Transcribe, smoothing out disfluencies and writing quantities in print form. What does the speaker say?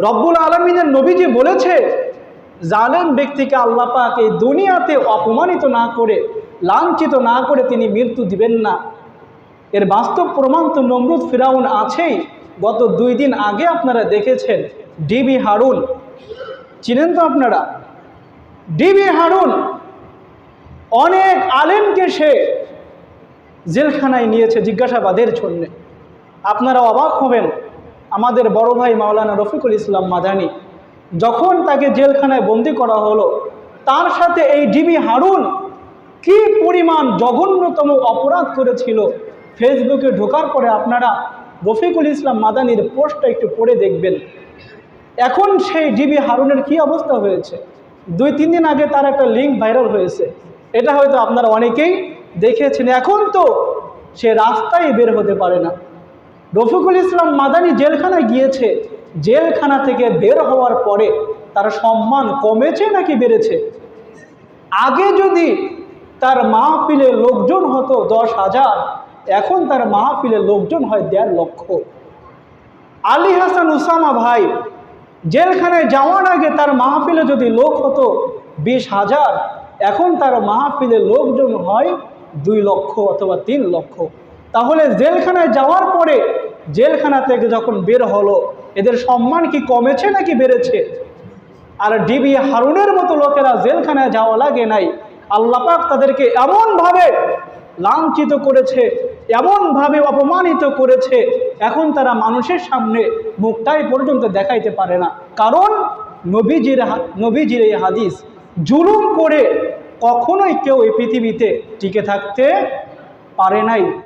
রব্বুল আলামিনের নবীজি বলেছে, জালেম ব্যক্তিকে আল্লাহ পাক এই দুনিয়াতে অপমানিত না করে, লাঞ্ছিত না করে তিনি মৃত্যু দিবেন না। এর বাস্তব প্রমাণ তো নমরুদ ফিরাউন আছেই। গত 2 দিন আগে আপনারা দেখেছেন ডিবি হারুন, চিনেন তো আপনারা? ডিবি হারুন অনেক আলেমকে সে জেলখানায় নিয়েছে জিজ্ঞাসাবাদের জন্য। আপনারা অবাক হবেন, আমাদের বড় ভাই মাওলানা রফিকুল ইসলাম মাদানী যখন তাকে জেলখানায় বন্দি করা হলো, তার সাথে এই ডিবি হারুন কি পরিমাণ জঘন্যতম অপরাধ করেছিল, ফেসবুকে ঢোকার পরে আপনারা রফিকুল ইসলাম মাদানীর পোস্টটা একটু পড়ে দেখবেন। এখন সেই ডিবি হারুনের কি অবস্থা হয়েছে, 2-3 দিন আগে তার একটা লিঙ্ক ভাইরাল হয়েছে, এটা হয়তো আপনারা অনেকেই দেখেছেন। এখন তো সে রাস্তায় বের হতে পারে না। রফিকুল ইসলাম মাদানী জেলখানায় গিয়েছে, জেলখানা থেকে বের হওয়ার পরে তার সম্মান কমেছে নাকি বেড়েছে? আগে যদি তার মাহফিলে লোকজন হতো 10,000, এখন তার মাহফিলে লোকজন হয় 1.5 লক্ষ। আলী হাসান উসামা ভাই জেলখানায় যাওয়ার আগে তার মাহফিলে যদি লোক হতো 20,000, এখন তার মাহফিলে লোকজন হয় 2 লক্ষ অথবা 3 লক্ষ। তাহলে জেলখানায় যাওয়ার পরে, জেলখানা থেকে যখন বের হলো, এদের সম্মান কি কমেছে নাকি বেড়েছে? আর ডিবি হারুনের মতো লোকেরা জেলখানায় যাওয়া লাগে নাই, আল্লাহ পাক তাদেরকে এমনভাবে লাঞ্ছিত করেছে, এমনভাবে অপমানিত করেছে, এখন তারা মানুষের সামনে মুখটাই পর্যন্ত দেখাইতে পারে না। কারণ নবীজির এই হাদিস, জুলুম করে কখনোই কেউ এই পৃথিবীতে টিকে থাকতে পারে নাই।